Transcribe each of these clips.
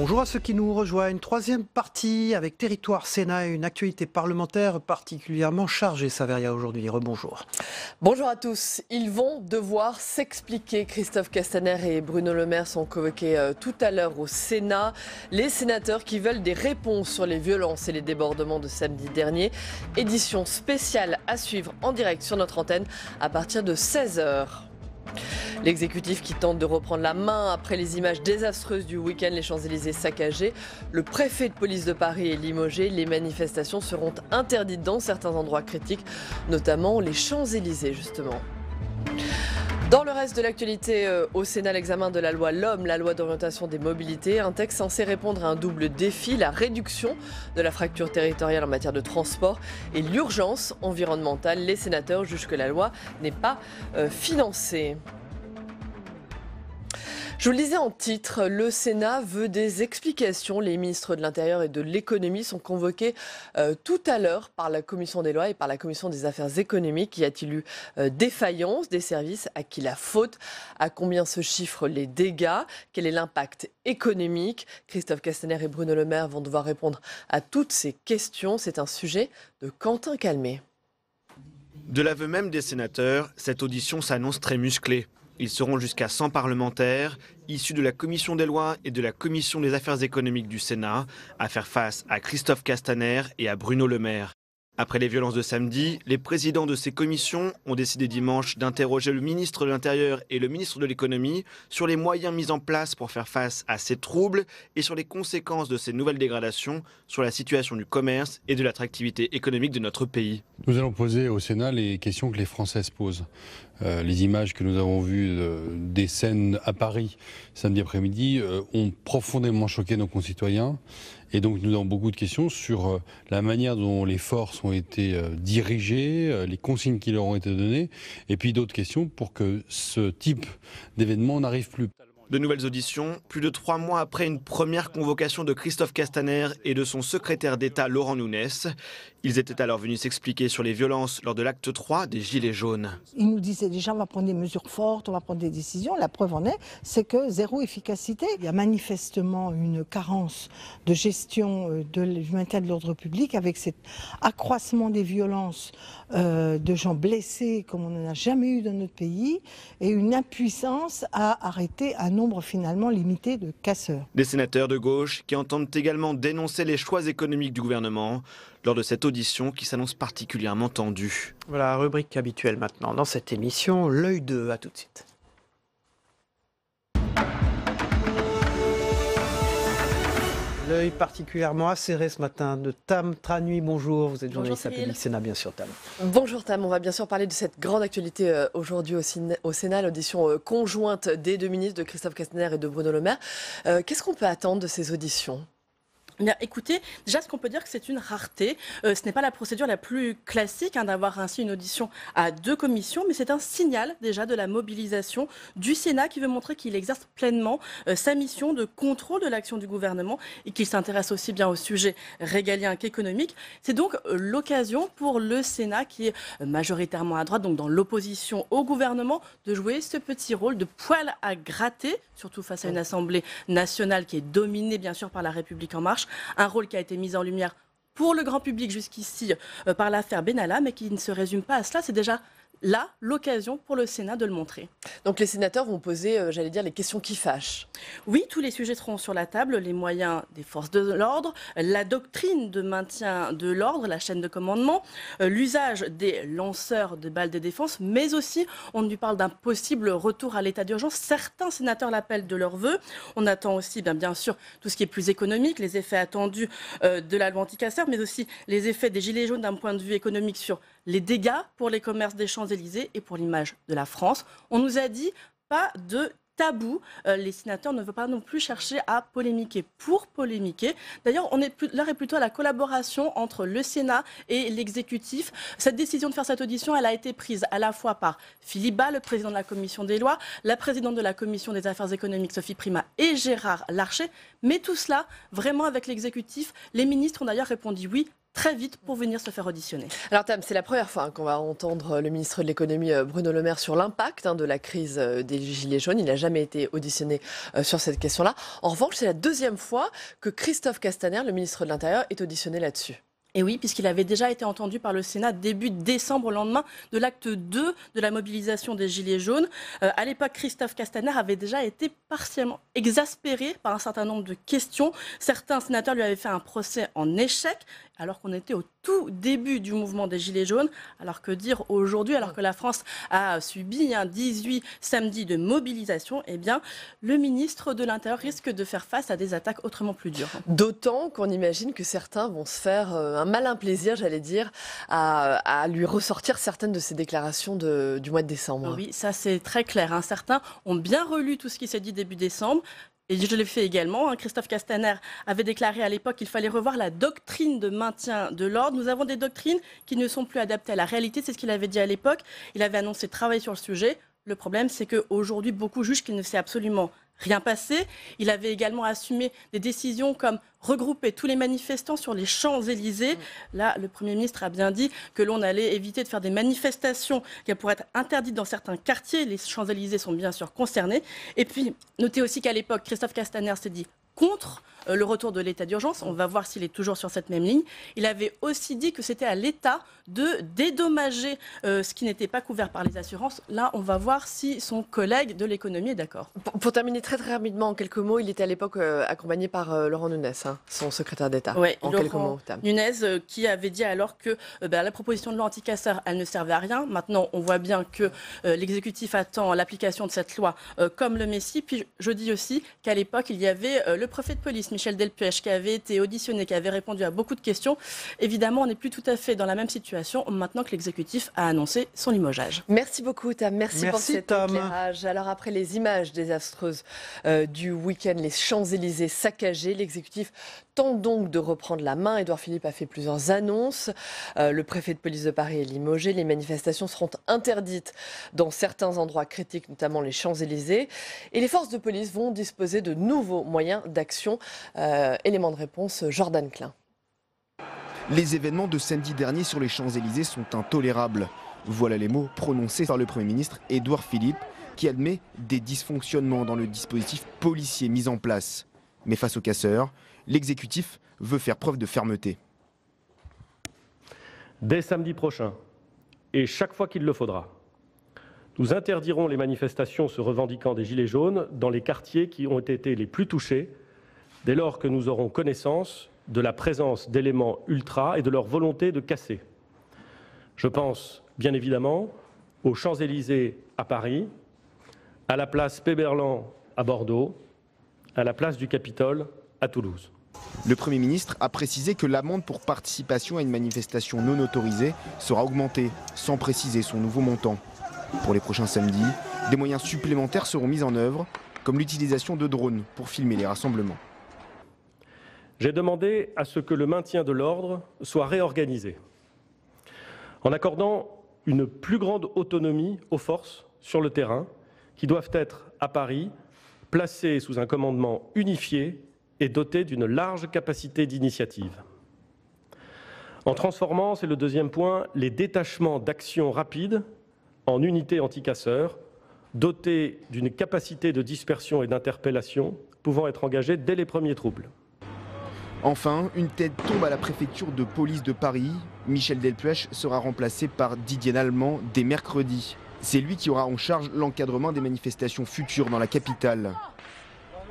Bonjour à ceux qui nous rejoignent. Troisième partie avec Territoire Sénat et une actualité parlementaire particulièrement chargée, Saveria, aujourd'hui. Rebonjour. Bonjour à tous. Ils vont devoir s'expliquer. Christophe Castaner et Bruno Le Maire sont convoqués tout à l'heure au Sénat. Les sénateurs qui veulent des réponses sur les violences et les débordements de samedi dernier. Édition spéciale à suivre en direct sur notre antenne à partir de 16h. L'exécutif qui tente de reprendre la main après les images désastreuses du week-end, les Champs-Élysées saccagés. Le préfet de police de Paris est limogé. Les manifestations seront interdites dans certains endroits critiques, notamment les Champs-Élysées justement. Dans le reste de l'actualité, au Sénat, l'examen de la loi LOM, la loi d'orientation des mobilités, un texte censé répondre à un double défi, la réduction de la fracture territoriale en matière de transport et l'urgence environnementale. Les sénateurs jugent que la loi n'est pas financée. Je vous le disais en titre, le Sénat veut des explications. Les ministres de l'Intérieur et de l'Économie sont convoqués tout à l'heure par la Commission des lois et par la Commission des affaires économiques. Y a-t-il eu défaillance des services? À qui la faute? À combien se chiffrent les dégâts? Quel est l'impact économique? Christophe Castaner et Bruno Le Maire vont devoir répondre à toutes ces questions. C'est un sujet de Quentin Calmet. De l'aveu même des sénateurs, cette audition s'annonce très musclée. Ils seront jusqu'à 100 parlementaires, issus de la Commission des lois et de la Commission des affaires économiques du Sénat, à faire face à Christophe Castaner et à Bruno Le Maire. Après les violences de samedi, les présidents de ces commissions ont décidé dimanche d'interroger le ministre de l'Intérieur et le ministre de l'Économie sur les moyens mis en place pour faire face à ces troubles et sur les conséquences de ces nouvelles dégradations sur la situation du commerce et de l'attractivité économique de notre pays. Nous allons poser au Sénat les questions que les Français se posent. Les images que nous avons vues des scènes à Paris samedi après-midi ont profondément choqué nos concitoyens. Et donc nous avons beaucoup de questions sur la manière dont les forces ont été dirigées, les consignes qui leur ont été données, et puis d'autres questions pour que ce type d'événement n'arrive plus. De nouvelles auditions, plus de 3 mois après une première convocation de Christophe Castaner et de son secrétaire d'État Laurent Nunez. Ils étaient alors venus s'expliquer sur les violences lors de l'acte 3 des Gilets jaunes. Ils nous disaient déjà on va prendre des mesures fortes, on va prendre des décisions. La preuve en est, c'est que zéro efficacité. Il y a manifestement une carence de gestion du maintien de l'ordre public avec cet accroissement des violences de gens blessés comme on n'en a jamais eu dans notre pays et une impuissance à arrêter un nombre finalement limité de casseurs. Des sénateurs de gauche qui entendent également dénoncer les choix économiques du gouvernement lors de cette audition qui s'annonce particulièrement tendue. Voilà, rubrique habituelle maintenant dans cette émission, l'œil de... À tout de suite. L'œil particulièrement acéré ce matin de Tam Tranui. Bonjour, vous êtes journaliste à Public Sénat, bien sûr, Tam. Bonjour Tam, on va bien sûr parler de cette grande actualité aujourd'hui au Sénat, l'audition conjointe des deux ministres de Christophe Castaner et de Bruno Le Maire. Qu'est-ce qu'on peut attendre de ces auditions ? Bien, écoutez, déjà, ce qu'on peut dire que c'est une rareté. Ce n'est pas la procédure la plus classique d'avoir ainsi une audition à deux commissions, mais c'est un signal déjà de la mobilisation du Sénat qui veut montrer qu'il exerce pleinement sa mission de contrôle de l'action du gouvernement et qu'il s'intéresse aussi bien au sujet régalien qu'économique. C'est donc l'occasion pour le Sénat, qui est majoritairement à droite, donc dans l'opposition au gouvernement, de jouer ce petit rôle de poil à gratter, surtout face à une Assemblée nationale qui est dominée bien sûr par La République En Marche. Un rôle qui a été mis en lumière pour le grand public jusqu'ici par l'affaire Benalla, mais qui ne se résume pas à cela. C'est déjà là l'occasion pour le Sénat de le montrer. Donc les sénateurs vont poser, j'allais dire, les questions qui fâchent. Oui, tous les sujets seront sur la table, les moyens des forces de l'ordre, la doctrine de maintien de l'ordre, la chaîne de commandement, l'usage des lanceurs de balles de défense, mais aussi on nous parle d'un possible retour à l'état d'urgence. Certains sénateurs l'appellent de leur vœu. On attend aussi bien sûr tout ce qui est plus économique, les effets attendus de la loi anti-casseurs, mais aussi les effets des gilets jaunes d'un point de vue économique sur les dégâts pour les commerces des Champs-Élysées et pour l'image de la France. On nous a dit pas de tabou. Les sénateurs ne veulent pas non plus chercher à polémiquer pour polémiquer. D'ailleurs, l'heure est plutôt à la collaboration entre le Sénat et l'exécutif. Cette décision de faire cette audition, elle a été prise à la fois par Philippe Bas, le président de la Commission des lois, la présidente de la Commission des affaires économiques, Sophie Primas, et Gérard Larcher. Mais tout cela, vraiment avec l'exécutif. Les ministres ont d'ailleurs répondu oui, très vite pour venir se faire auditionner. Alors Tam, c'est la première fois qu'on va entendre le ministre de l'économie Bruno Le Maire sur l'impact de la crise des Gilets jaunes. Il n'a jamais été auditionné sur cette question-là. En revanche, c'est la deuxième fois que Christophe Castaner, le ministre de l'Intérieur, est auditionné là-dessus. Et oui, puisqu'il avait déjà été entendu par le Sénat début décembre, au lendemain de l'acte 2 de la mobilisation des Gilets jaunes. À l'époque, Christophe Castaner avait déjà été partiellement exaspéré par un certain nombre de questions. Certains sénateurs lui avaient fait un procès en échec, alors qu'on était au tout début du mouvement des Gilets jaunes. Alors que dire aujourd'hui, alors que la France a subi 18 samedis de mobilisation, eh bien, le ministre de l'Intérieur risque de faire face à des attaques autrement plus dures. D'autant qu'on imagine que certains vont se faire un malin plaisir, j'allais dire, à lui ressortir certaines de ses déclarations du mois de décembre. Oui, ça c'est très clair. Certains ont bien relu tout ce qui s'est dit début décembre. Et je l'ai fait également. Christophe Castaner avait déclaré à l'époque qu'il fallait revoir la doctrine de maintien de l'ordre. Nous avons des doctrines qui ne sont plus adaptées à la réalité. C'est ce qu'il avait dit à l'époque. Il avait annoncé travailler sur le sujet. Le problème, c'est qu'aujourd'hui, beaucoup jugent qu'il ne s'est absolument rien passé. Il avait également assumé des décisions comme regrouper tous les manifestants sur les Champs-Élysées. Là, le Premier ministre a bien dit que l'on allait éviter de faire des manifestations qui pourraient être interdites dans certains quartiers. Les Champs-Élysées sont bien sûr concernés. Et puis, notez aussi qu'à l'époque, Christophe Castaner s'est dit contre le retour de l'état d'urgence. On va voir s'il est toujours sur cette même ligne. Il avait aussi dit que c'était à l'État de dédommager ce qui n'était pas couvert par les assurances. Là, on va voir si son collègue de l'économie est d'accord. Pour terminer très rapidement, en quelques mots, il était à l'époque accompagné par Laurent Nunez, son secrétaire d'État. Oui, en quelques mots. Nunez qui avait dit alors que la proposition de loi anti-casseurs, elle ne servait à rien. Maintenant, on voit bien que l'exécutif attend l'application de cette loi comme le Messie. Puis je dis aussi qu'à l'époque, il y avait le préfet de police, Michel Delpech, qui avait été auditionné, qui avait répondu à beaucoup de questions. Évidemment, on n'est plus tout à fait dans la même situation maintenant que l'exécutif a annoncé son limogeage. Merci beaucoup, Tam. Merci pour cet éclairage. Alors, après les images désastreuses du week-end, les Champs-Élysées saccagés, l'exécutif tente donc de reprendre la main. Édouard Philippe a fait plusieurs annonces. Le préfet de police de Paris est limogé. Les manifestations seront interdites dans certains endroits critiques, notamment les Champs-Élysées. Et les forces de police vont disposer de nouveaux moyens d'action. Élément de réponse, Jordan Klein. Les événements de samedi dernier sur les Champs-Élysées sont intolérables. Voilà les mots prononcés par le Premier ministre Édouard Philippe, qui admet des dysfonctionnements dans le dispositif policier mis en place. Mais face aux casseurs, l'exécutif veut faire preuve de fermeté. Dès samedi prochain, et chaque fois qu'il le faudra, nous interdirons les manifestations se revendiquant des Gilets jaunes dans les quartiers qui ont été les plus touchés, dès lors que nous aurons connaissance de la présence d'éléments ultras et de leur volonté de casser. Je pense bien évidemment aux Champs-Élysées à Paris, à la place Péberlan à Bordeaux, à la place du Capitole à Toulouse. Le Premier ministre a précisé que l'amende pour participation à une manifestation non autorisée sera augmentée, sans préciser son nouveau montant. Pour les prochains samedis, des moyens supplémentaires seront mis en œuvre, comme l'utilisation de drones pour filmer les rassemblements. J'ai demandé à ce que le maintien de l'ordre soit réorganisé, en accordant une plus grande autonomie aux forces sur le terrain, qui doivent être, à Paris, placées sous un commandement unifié et dotées d'une large capacité d'initiative. En transformant, c'est le deuxième point, les détachements d'action rapide en unités anti-casseurs, dotés d'une capacité de dispersion et d'interpellation pouvant être engagés dès les premiers troubles. Enfin, une tête tombe à la préfecture de police de Paris. Michel Delpech sera remplacé par Didier Nallement dès mercredi. C'est lui qui aura en charge l'encadrement des manifestations futures dans la capitale.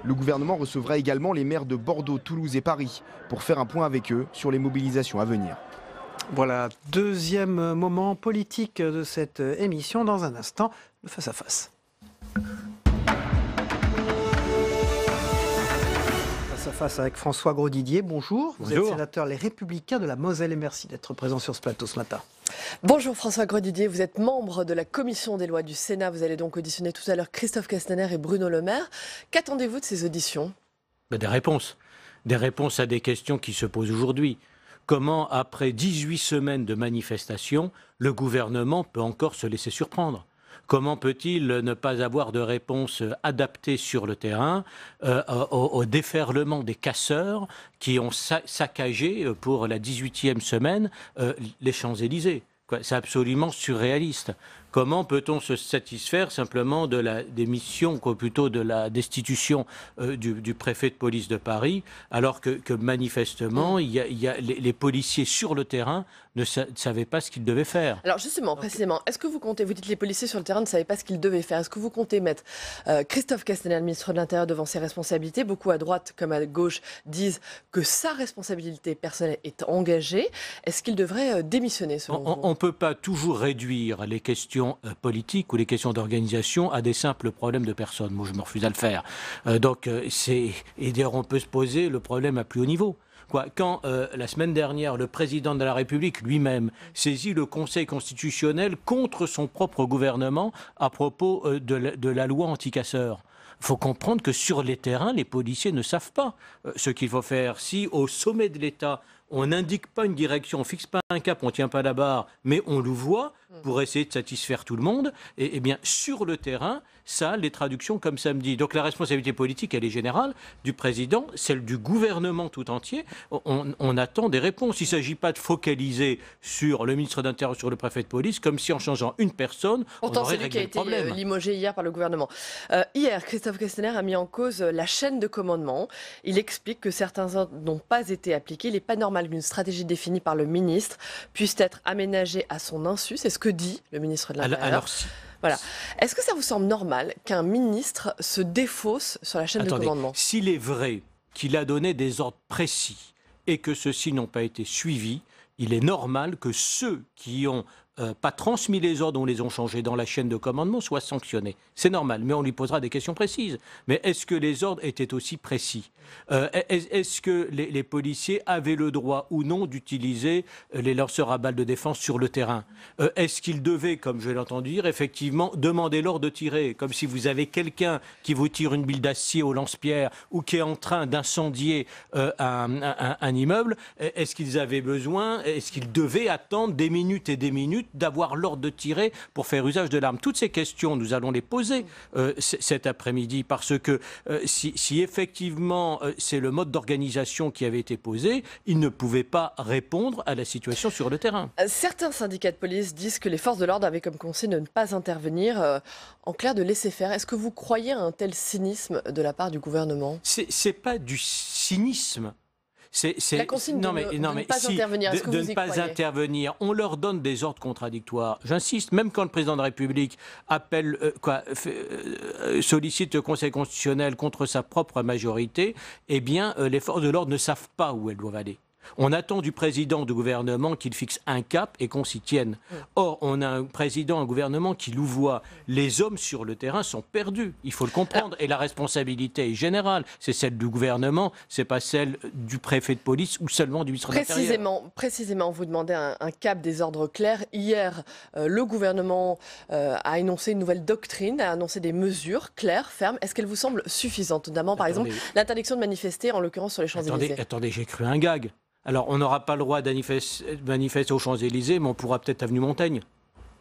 Le gouvernement recevra également les maires de Bordeaux, Toulouse et Paris pour faire un point avec eux sur les mobilisations à venir. Voilà, deuxième moment politique de cette émission. Dans un instant, le face-à-face. Face avec François Grosdidier. Bonjour. Vous êtes sénateur Les Républicains de la Moselle et merci d'être présent sur ce plateau ce matin. Bonjour François Grosdidier, vous êtes membre de la commission des lois du Sénat. Vous allez donc auditionner tout à l'heure Christophe Castaner et Bruno Le Maire. Qu'attendez-vous de ces auditions ? Des réponses à des questions qui se posent aujourd'hui. Comment, après 18 semaines de manifestations, le gouvernement peut encore se laisser surprendre ? Comment peut-il ne pas avoir de réponse adaptée sur le terrain au déferlement des casseurs qui ont saccagé pour la 18e semaine les Champs-Élysées? C'est absolument surréaliste. Comment peut-on se satisfaire simplement de la démission, ou plutôt de la destitution du préfet de police de Paris, alors que manifestement, les policiers sur le terrain ne savaient pas ce qu'ils devaient faire? Alors justement, précisément, est-ce que vous comptez, vous dites les policiers sur le terrain ne savaient pas ce qu'ils devaient faire, est-ce que vous comptez mettre Christophe Castaner, le ministre de l'Intérieur, devant ses responsabilités? Beaucoup à droite comme à gauche disent que sa responsabilité personnelle est engagée. Est-ce qu'il devrait démissionner selon vous? On ne peut pas toujours réduire les questions politiques ou les questions d'organisation à des simples problèmes de personnes. Moi, je me refuse à le faire. Et d'ailleurs, on peut se poser le problème à plus haut niveau. Quand la semaine dernière, le président de la République lui-même saisit le Conseil constitutionnel contre son propre gouvernement à propos de la loi anti-casseurs. Il faut comprendre que sur les terrains, les policiers ne savent pas ce qu'il faut faire. Si au sommet de l'État, on n'indique pas une direction, on ne fixe pas un cap, on ne tient pas la barre, mais on le voit pour essayer de satisfaire tout le monde, et bien sur le terrain, ça a les traductions comme samedi. Donc la responsabilité politique, elle est générale, du président, celle du gouvernement tout entier. On attend des réponses. Il ne s'agit pas de focaliser sur le ministre de l'Intérieur, sur le préfet de police, comme si en changeant une personne, pourtant, on aurait c'est lui qui réglé a le problème. été limogé hier par le gouvernement. Hier, Christophe Castaner a mis en cause la chaîne de commandement. Il explique que certains ordres n'ont pas été appliqués. Il n'est pas normal qu'une stratégie définie par le ministre puisse être aménagée à son insu. C'est ce que dit le ministre de l'Intérieur. Alors, voilà. Est-ce que ça vous semble normal qu'un ministre se défausse sur la chaîne de commandement? S'il est vrai qu'il a donné des ordres précis et que ceux-ci n'ont pas été suivis, il est normal que ceux qui ont pas transmis les ordres, on les ont changés dans la chaîne de commandement, soient sanctionnés. C'est normal, mais on lui posera des questions précises. Mais est-ce que les ordres étaient aussi précis? Est-ce que les policiers avaient le droit ou non d'utiliser les lanceurs à balles de défense sur le terrain? Est-ce qu'ils devaient, comme je l'ai entendu dire, effectivement demander l'ordre de tirer? Comme si vous avez quelqu'un qui vous tire une bille d'acier au lance-pierre ou qui est en train d'incendier un immeuble, est-ce qu'ils avaient besoin, est-ce qu'ils devaient attendre des minutes et des minutes d'avoir l'ordre de tirer pour faire usage de l'arme? Toutes ces questions, nous allons les poser cet après-midi, parce que si effectivement c'est le mode d'organisation qui avait été posé, ils ne pouvaient pas répondre à la situation sur le terrain. Certains syndicats de police disent que les forces de l'ordre avaient comme consigne de ne pas intervenir, en clair de laisser faire. Est-ce que vous croyez à un tel cynisme de la part du gouvernement? C'est pas du cynisme. La consigne de ne pas intervenir, est-ce que vous y croyez? De ne pas intervenir. On leur donne des ordres contradictoires. J'insiste, même quand le président de la République sollicite le Conseil constitutionnel contre sa propre majorité, eh bien, les forces de l'ordre ne savent pas où elles doivent aller. On attend du président du gouvernement qu'il fixe un cap et qu'on s'y tienne. Or, on a un président, un gouvernement qui louvoie. Les hommes sur le terrain sont perdus. Il faut le comprendre. Et la responsabilité est générale. C'est celle du gouvernement, c'est pas celle du préfet de police ou seulement du ministre de l'Intérieur. Précisément, vous demandez un cap, des ordres clairs. Hier, le gouvernement a énoncé une nouvelle doctrine, a annoncé des mesures claires, fermes. Est-ce qu'elles vous semblent suffisantes? Notamment, par exemple, l'interdiction de manifester, en l'occurrence sur les Champs-Élysées. Attendez, j'ai cru un gag. Alors, on n'aura pas le droit de manifester aux Champs-Élysées, mais on pourra peut-être avenue Montaigne.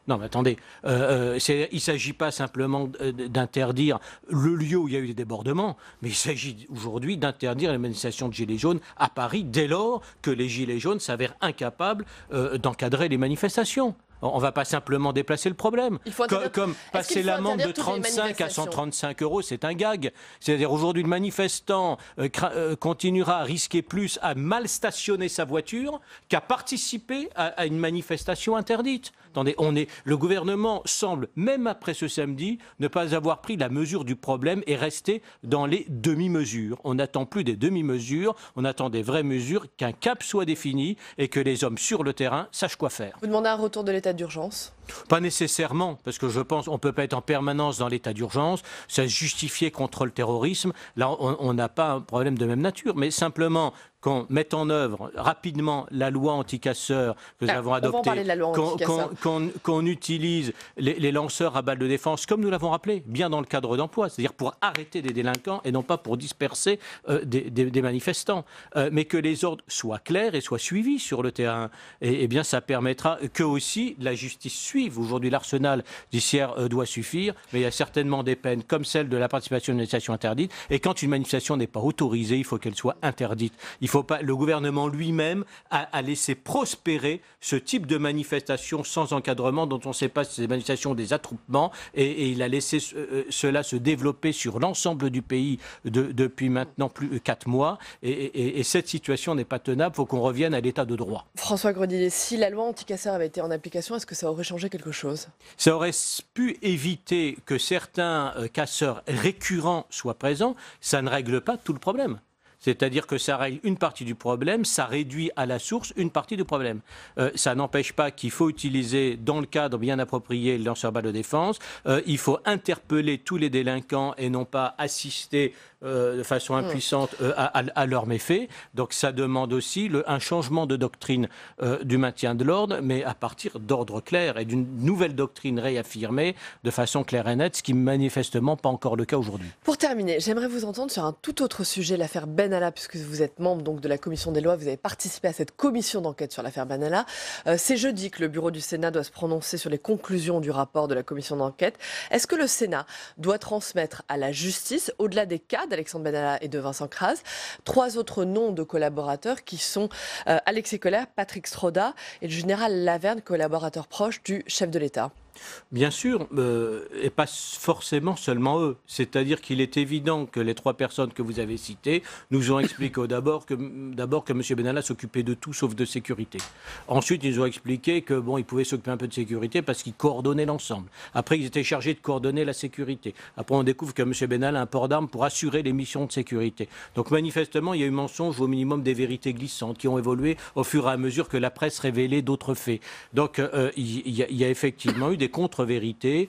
Non, mais attendez, il ne s'agit pas simplement d'interdire le lieu où il y a eu des débordements, mais il s'agit aujourd'hui d'interdire les manifestations de Gilets jaunes à Paris dès lors que les Gilets jaunes s'avèrent incapables d'encadrer les manifestations. On ne va pas simplement déplacer le problème. Comme passer l'amende de 35 à 135 €, c'est un gag. C'est-à-dire aujourd'hui, le manifestant continuera à risquer plus à mal stationner sa voiture qu'à participer à une manifestation interdite. Attendez, le gouvernement semble, même après ce samedi, ne pas avoir pris la mesure du problème et rester dans les demi-mesures. On n'attend plus des demi-mesures, on attend des vraies mesures, qu'un cap soit défini et que les hommes sur le terrain sachent quoi faire. Vous demandez un retour de l'état d'urgence? Pas nécessairement, parce que je pense qu'on ne peut pas être en permanence dans l'état d'urgence, ça se justifier contre le terrorisme. Là, on n'a pas un problème de même nature, mais simplement qu'on mette en œuvre rapidement la loi anti-casseurs que nous avons adoptée, qu'on utilise les lanceurs à balles de défense, comme nous l'avons rappelé, bien dans le cadre d'emploi, c'est-à-dire pour arrêter des délinquants et non pas pour disperser des manifestants, mais que les ordres soient clairs et soient suivis sur le terrain. Et bien, ça permettra que aussi la justice suive poursuivre. Aujourd'hui, l'arsenal judiciaire doit suffire, mais il y a certainement des peines comme celle de la participation à une manifestation interdite. Et quand une manifestation n'est pas autorisée, il faut qu'elle soit interdite. Il faut pas. Le gouvernement lui-même a laissé prospérer ce type de manifestation sans encadrement, dont on ne sait pas si c'est des manifestations, des attroupements, et il a laissé cela se développer sur l'ensemble du pays depuis maintenant plus de 4 mois. Et cette situation n'est pas tenable. Il faut qu'on revienne à l'état de droit. François Grosdidier, si la loi anti-casseurs avait été en application, est-ce que ça aurait changé quelque chose? Ça aurait pu éviter que certains casseurs récurrents soient présents. Ça ne règle pas tout le problème. C'est-à-dire que ça règle une partie du problème, ça réduit à la source une partie du problème. Ça n'empêche pas qu'il faut utiliser, dans le cadre bien approprié, le lanceur balle de défense. Il faut interpeller tous les délinquants et non pas assister de façon impuissante à leurs méfaits. Donc ça demande aussi un changement de doctrine du maintien de l'ordre, mais à partir d'ordre clair et d'une nouvelle doctrine réaffirmée de façon claire et nette, ce qui n'est manifestement pas encore le cas aujourd'hui. Pour terminer, j'aimerais vous entendre sur un tout autre sujet, l'affaire Benalla, puisque vous êtes membre donc de la commission des lois, vous avez participé à cette commission d'enquête sur l'affaire Benalla. C'est jeudi que le bureau du Sénat doit se prononcer sur les conclusions du rapport de la commission d'enquête. Est-ce que le Sénat doit transmettre à la justice, au-delà des cas d'Alexandre Benalla et de Vincent Kras, 3 autres noms de collaborateurs qui sont Alexis Kohler, Patrick Stroda et le général Laverne, collaborateur proche du chef de l'État? Bien sûr, et pas forcément seulement eux. C'est-à-dire qu'il est évident que les 3 personnes que vous avez citées nous ont expliqué d'abord que M. Benalla s'occupait de tout sauf de sécurité. Ensuite, ils ont expliqué que il pouvait s'occuper un peu de sécurité parce qu'il coordonnait l'ensemble. Après, ils étaient chargés de coordonner la sécurité. Après, on découvre que M. Benalla a un port d'armes pour assurer les missions de sécurité. Donc, manifestement, il y a eu mensonge, au minimum des vérités glissantes qui ont évolué au fur et à mesure que la presse révélait d'autres faits. Donc, il y a effectivement eu des contre-vérités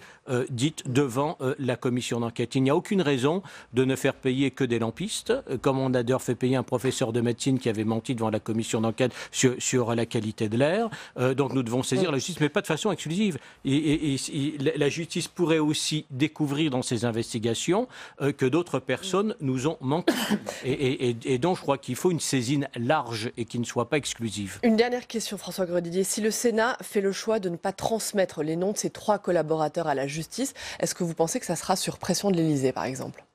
dites devant la commission d'enquête. Il n'y a aucune raison de ne faire payer que des lampistes, comme on a d'ailleurs fait payer un professeur de médecine qui avait menti devant la commission d'enquête sur la qualité de l'air. Donc nous devons saisir la justice, mais pas de façon exclusive. La justice pourrait aussi découvrir dans ses investigations que d'autres personnes nous ont menti. Et donc je crois qu'il faut une saisine large et qui ne soit pas exclusive. Une dernière question, François Grosdidier. Si le Sénat fait le choix de ne pas transmettre les noms de ces 3 collaborateurs à la justice, est-ce que vous pensez que ça sera sur pression de l'Élysée, par exemple?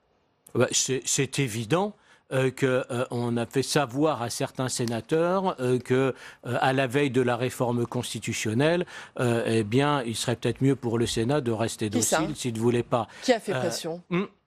C'est évident qu'on a fait savoir à certains sénateurs qu'à la veille de la réforme constitutionnelle, il serait peut-être mieux pour le Sénat de rester docile s'il ne voulait pas. Qui a fait pression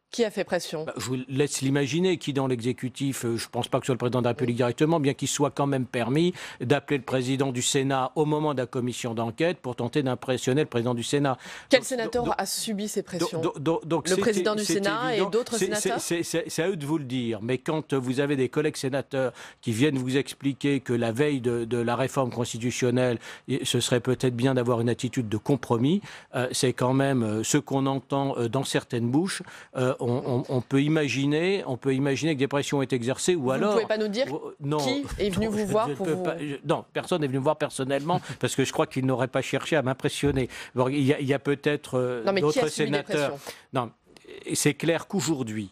Qui a fait pression? Je vous laisse l'imaginer. Qui dans l'exécutif, je ne pense pas que ce soit le président de la République directement, bien qu'il soit quand même permis d'appeler le président du Sénat au moment de la commission d'enquête pour tenter d'impressionner le président du Sénat. Quel sénateur a subi ces pressions? Le président du Sénat et d'autres sénateurs? C'est à eux de vous le dire. Mais quand vous avez des collègues sénateurs qui viennent vous expliquer que la veille de la réforme constitutionnelle, ce serait peut-être bien d'avoir une attitude de compromis, c'est quand même ce qu'on entend dans certaines bouches. On peut imaginer que des pressions ont été exercées ou alors... Vous ne pouvez pas nous dire qui est venu vous voir pour vous... Non, personne n'est venu me voir personnellement parce que je crois qu'il n'aurait pas cherché à m'impressionner. Bon, il y a peut-être d'autres sénateurs... Non, c'est clair qu'aujourd'hui,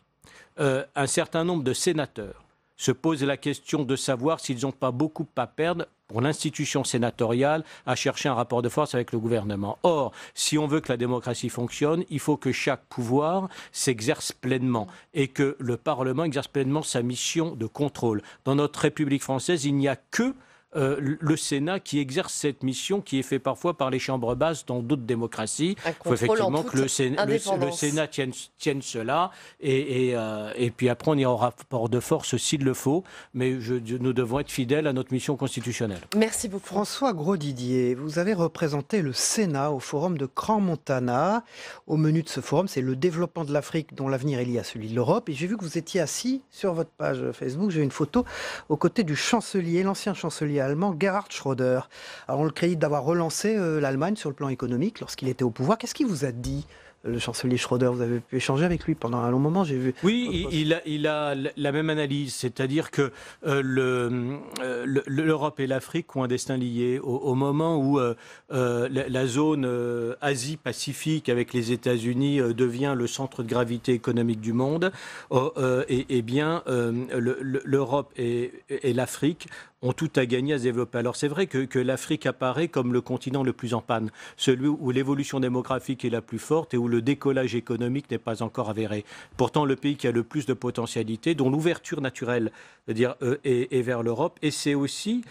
un certain nombre de sénateurs se posent la question de savoir s'ils n'ont pas beaucoup à perdre pour l'institution sénatoriale à chercher un rapport de force avec le gouvernement. Or, si on veut que la démocratie fonctionne, il faut que chaque pouvoir s'exerce pleinement et que le Parlement exerce pleinement sa mission de contrôle. Dans notre République française, il n'y a que le Sénat qui exerce cette mission qui est fait parfois par les chambres basses dans d'autres démocraties. Il faut effectivement que le Sénat tienne cela et puis après on ira au rapport de force s'il le faut, mais nous devons être fidèles à notre mission constitutionnelle. Merci beaucoup. François Grosdidier, vous avez représenté le Sénat au forum de Crans-Montana. Au menu de ce forum, c'est le développement de l'Afrique dont l'avenir est lié à celui de l'Europe. Et j'ai vu que vous étiez assis sur votre page Facebook, j'ai une photo aux côtés du chancelier, l'ancien chancelier allemand Gerhard Schröder. Alors on le crédite d'avoir relancé l'Allemagne sur le plan économique lorsqu'il était au pouvoir. Qu'est-ce qu'il vous a dit le chancelier Schröder. Vous avez pu échanger avec lui pendant un long moment, j'ai vu. Oui, il a la même analyse, c'est-à-dire que l'Europe et l'Afrique ont un destin lié. Au moment où la zone Asie-Pacifique avec les États-Unis devient le centre de gravité économique du monde, l'Europe et l'Afrique ont tout à gagner à se développer. Alors c'est vrai que l'Afrique apparaît comme le continent le plus en panne, celui où l'évolution démographique est la plus forte et où le décollage économique n'est pas encore avéré. Pourtant, le pays qui a le plus de potentialité, dont l'ouverture naturelle, c'est-à-dire est vers l'Europe, et c'est aussi,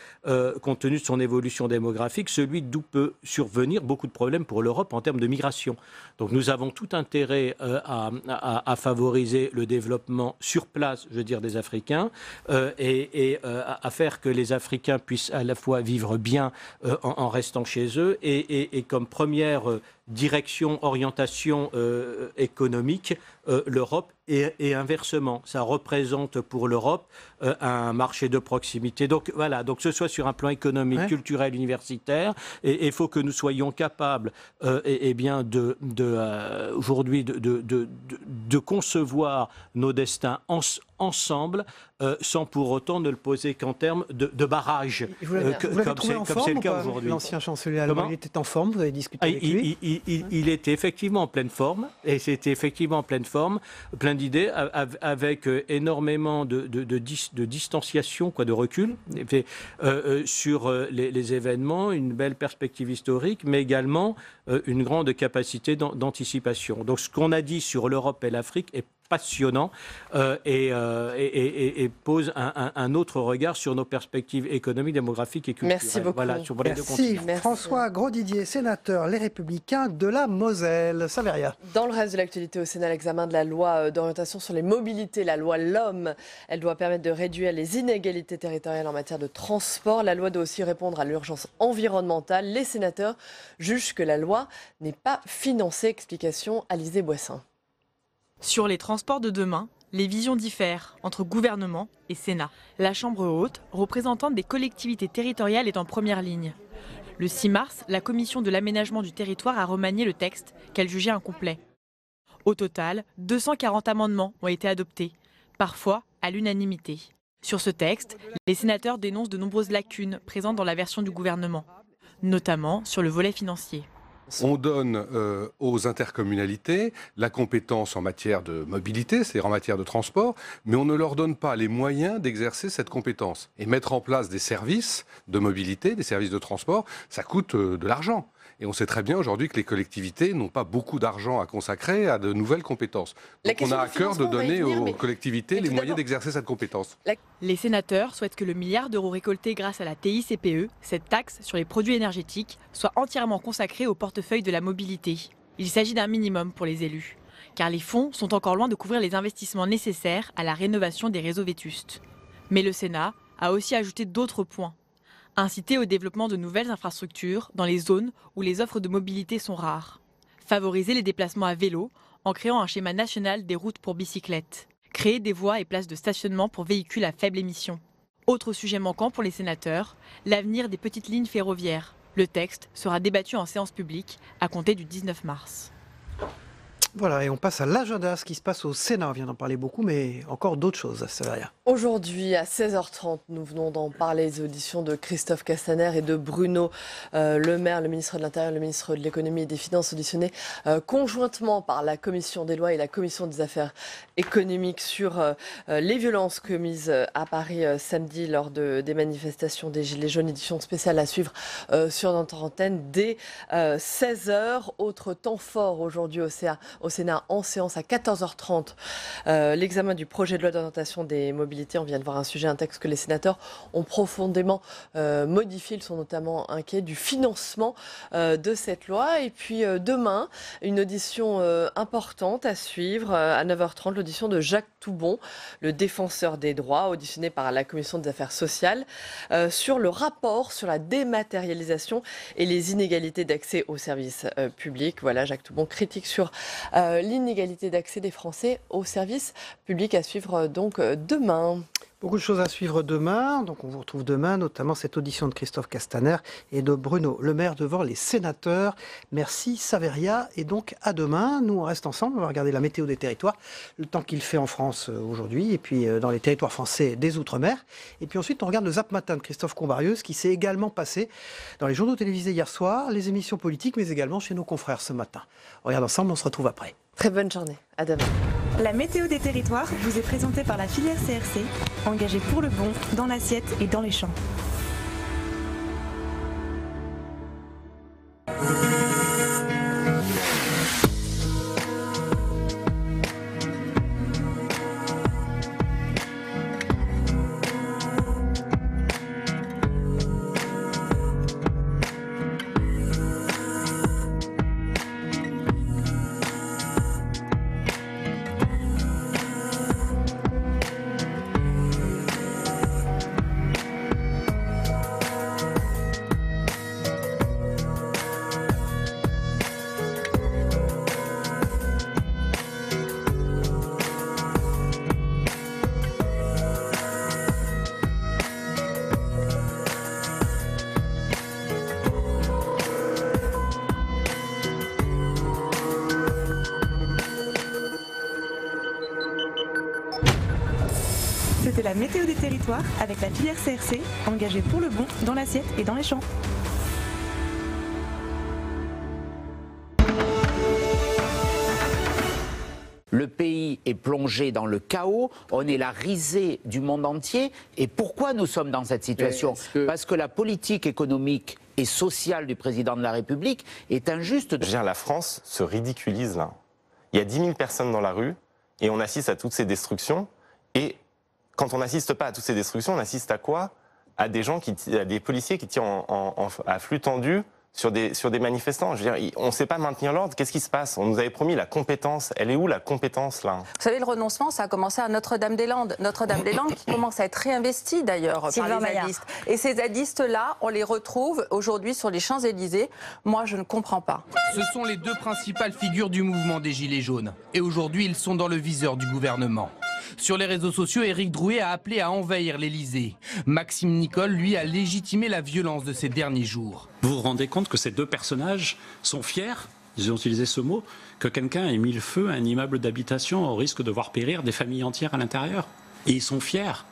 compte tenu de son évolution démographique, celui d'où peut survenir beaucoup de problèmes pour l'Europe en termes de migration. Donc nous avons tout intérêt à favoriser le développement sur place, je veux dire, des Africains, à faire que les Africains puissent à la fois vivre bien en restant chez eux et comme première direction, orientation économique, l'Europe et inversement. Ça représente pour l'Europe un marché de proximité. Donc voilà, donc ce soit sur un plan économique, culturel, universitaire, et il faut que nous soyons capables aujourd'hui de concevoir nos destins ensemble, sans pour autant ne le poser qu'en termes de barrage, comme c'est le cas aujourd'hui. L'ancien chancelier allemand, il était en forme, vous avez discuté avec lui? Il était effectivement en pleine forme, et c'était effectivement en pleine forme, plein d'idées, avec énormément de distanciation, de recul, sur les événements, une belle perspective historique, mais également une grande capacité d'anticipation. Donc ce qu'on a dit sur l'Europe et l'Afrique est passionnant et pose un autre regard sur nos perspectives économiques, démographiques et culturelles. Merci beaucoup. Voilà, sur les deux continents. Merci. François Grosdidier, sénateur Les Républicains de la Moselle. Saveria. Dans le reste de l'actualité au Sénat, l'examen de la loi d'orientation sur les mobilités, la loi LOM. Elle doit permettre de réduire les inégalités territoriales en matière de transport. La loi doit aussi répondre à l'urgence environnementale. Les sénateurs jugent que la loi n'est pas financée. Explication Alizée Boissin. Sur les transports de demain, les visions diffèrent entre gouvernement et Sénat. La Chambre haute, représentante des collectivités territoriales, est en première ligne. Le 6 mars, la Commission de l'aménagement du territoire a remanié le texte qu'elle jugeait incomplet. Au total, 240 amendements ont été adoptés, parfois à l'unanimité. Sur ce texte, les sénateurs dénoncent de nombreuses lacunes présentes dans la version du gouvernement, notamment sur le volet financier. On donne aux intercommunalités la compétence en matière de mobilité, c'est-à-dire en matière de transport, mais on ne leur donne pas les moyens d'exercer cette compétence. Et mettre en place des services de mobilité, des services de transport, ça coûte de l'argent. Et on sait très bien aujourd'hui que les collectivités n'ont pas beaucoup d'argent à consacrer à de nouvelles compétences. Donc on a à cœur de donner aux collectivités les moyens d'exercer cette compétence. Les sénateurs souhaitent que le milliard d'euros récolté grâce à la TICPE, cette taxe sur les produits énergétiques, soit entièrement consacré au portefeuille de la mobilité. Il s'agit d'un minimum pour les élus, car les fonds sont encore loin de couvrir les investissements nécessaires à la rénovation des réseaux vétustes. Mais le Sénat a aussi ajouté d'autres points. Inciter au développement de nouvelles infrastructures dans les zones où les offres de mobilité sont rares. Favoriser les déplacements à vélo en créant un schéma national des routes pour bicyclettes. Créer des voies et places de stationnement pour véhicules à faible émission. Autre sujet manquant pour les sénateurs, l'avenir des petites lignes ferroviaires. Le texte sera débattu en séance publique à compter du 19 mars. Voilà, et on passe à l'agenda, ce qui se passe au Sénat. On vient d'en parler beaucoup, mais encore d'autres choses, ça va rien. Aujourd'hui, à 16h30, nous venons d'en parler, les auditions de Christophe Castaner et de Bruno Le Maire, le ministre de l'Intérieur, le ministre de l'Économie et des Finances, auditionnés conjointement par la Commission des lois et la Commission des affaires économiques sur les violences commises à Paris samedi lors des manifestations des Gilets jaunes, édition spéciale à suivre sur notre antenne dès 16h. Autre temps fort aujourd'hui au Sénat en séance à 14h30, l'examen du projet de loi d'orientation des mobilités. On vient de voir un texte que les sénateurs ont profondément modifié. Ils sont notamment inquiets du financement de cette loi. Et puis demain, une audition importante à suivre à 9h30, l'audition de Jacques Toubon, le défenseur des droits, auditionné par la Commission des affaires sociales, sur le rapport sur la dématérialisation et les inégalités d'accès aux services publics. Voilà, Jacques Toubon critique sur l'inégalité d'accès des Français aux services publics, à suivre donc demain. Beaucoup de choses à suivre demain, donc on vous retrouve demain, notamment cette audition de Christophe Castaner et de Bruno Le Maire devant les sénateurs. Merci Saveria, et donc à demain. Nous on reste ensemble, on va regarder la météo des territoires, le temps qu'il fait en France aujourd'hui, et puis dans les territoires français des Outre-mer. Et puis ensuite on regarde le Zap Matin de Christophe Combarieux, qui s'est également passé dans les journaux télévisés hier soir, les émissions politiques, mais également chez nos confrères ce matin. On regarde ensemble, on se retrouve après. Très bonne journée, à demain. La météo des territoires vous est présentée par la filière CRC, engagée pour le bon, dans l'assiette et dans les champs. C'était la météo des territoires avec la filière CRC, engagée pour le bon, dans l'assiette et dans les champs. Le pays est plongé dans le chaos, on est la risée du monde entier. Et pourquoi nous sommes dans cette situation ? Parce que la politique économique et sociale du président de la République est injuste. Je veux dire, la France se ridiculise là. Il y a 10 000 personnes dans la rue et on assiste à toutes ces destructions. Et quand on n'assiste pas à toutes ces destructions, on assiste à quoi ? À des gens à des policiers qui tirent à flux tendu sur des manifestants. Je veux dire, on ne sait pas maintenir l'ordre. Qu'est-ce qui se passe ? On nous avait promis la compétence. Elle est où la compétence là ? Vous savez, le renoncement, ça a commencé à Notre-Dame-des-Landes. Notre-Dame-des-Landes qui commence à être réinvestie d'ailleurs par les zadistes. Et ces zadistes-là, on les retrouve aujourd'hui sur les Champs-Élysées. Moi, je ne comprends pas. Ce sont les deux principales figures du mouvement des Gilets jaunes. Et aujourd'hui, ils sont dans le viseur du gouvernement. Sur les réseaux sociaux, Éric Drouet a appelé à envahir l'Élysée. Maxime Nicole, lui, a légitimé la violence de ces derniers jours. Vous vous rendez compte que ces deux personnages sont fiers, ils ont utilisé ce mot, que quelqu'un ait mis le feu à un immeuble d'habitation au risque de voir périr des familles entières à l'intérieur. Et ils sont fiers.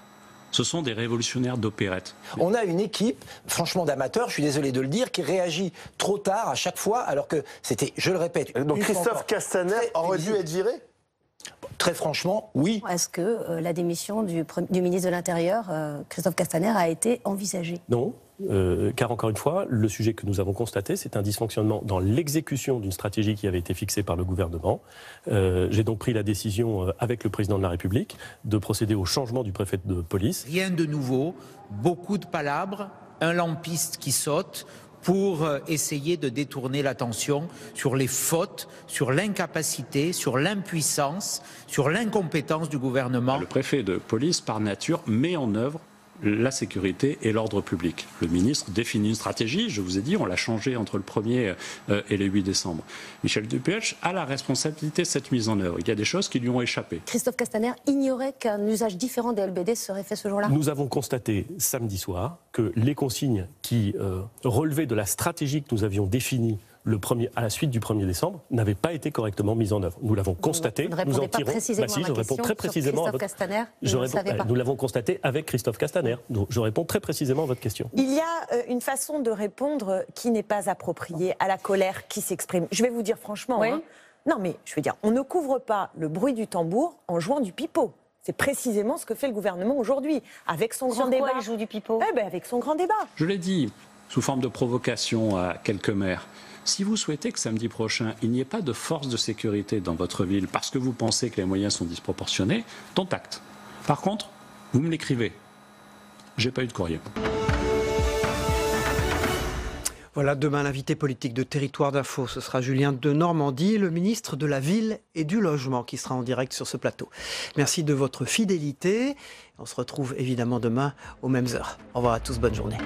Ce sont des révolutionnaires d'opérette. On a une équipe, franchement d'amateurs, je suis désolé de le dire, qui réagit trop tard à chaque fois, alors que c'était, je le répète... Donc Christophe Castaner aurait dû être viré ? Très franchement, oui. Est-ce que la démission du ministre de l'Intérieur, Christophe Castaner, a été envisagée ? Non, car encore une fois, le sujet que nous avons constaté, c'est un dysfonctionnement dans l'exécution d'une stratégie qui avait été fixée par le gouvernement. J'ai donc pris la décision, avec le président de la République, de procéder au changement du préfet de police. Rien de nouveau, beaucoup de palabres, un lampiste qui saute pour essayer de détourner l'attention sur les fautes, sur l'incapacité, sur l'impuissance, sur l'incompétence du gouvernement. Le préfet de police, par nature, met en œuvre la sécurité et l'ordre public. Le ministre définit une stratégie, je vous ai dit, on l'a changée entre le 1er et le 8 décembre. Michel Delpech a la responsabilité de cette mise en œuvre. Il y a des choses qui lui ont échappé. Christophe Castaner ignorait qu'un usage différent des LBD serait fait ce jour-là ? Nous avons constaté samedi soir que les consignes qui relevaient de la stratégie que nous avions définie à la suite du 1er décembre, n'avaient pas été correctement mises en œuvre. Nous l'avons constaté, nous en tirons... je réponds très précisément à votre question. Nous l'avons constaté avec Christophe Castaner. Donc je réponds très précisément à votre question. Il y a une façon de répondre qui n'est pas appropriée à la colère qui s'exprime. Je vais vous dire franchement, oui. Non mais je veux dire, on ne couvre pas le bruit du tambour en jouant du pipeau. C'est précisément ce que fait le gouvernement aujourd'hui, avec son grand débat. Sur quoi il joue du pipeau ? Avec son grand débat. Je l'ai dit, sous forme de provocation à quelques maires. Si vous souhaitez que samedi prochain, il n'y ait pas de force de sécurité dans votre ville parce que vous pensez que les moyens sont disproportionnés, dont acte. Par contre, vous me l'écrivez. J'ai pas eu de courrier. Voilà, demain, l'invité politique de Territoire d'Info, ce sera Julien Denormandie, le ministre de la Ville et du Logement, qui sera en direct sur ce plateau. Merci de votre fidélité. On se retrouve évidemment demain aux mêmes heures. Au revoir à tous, bonne journée.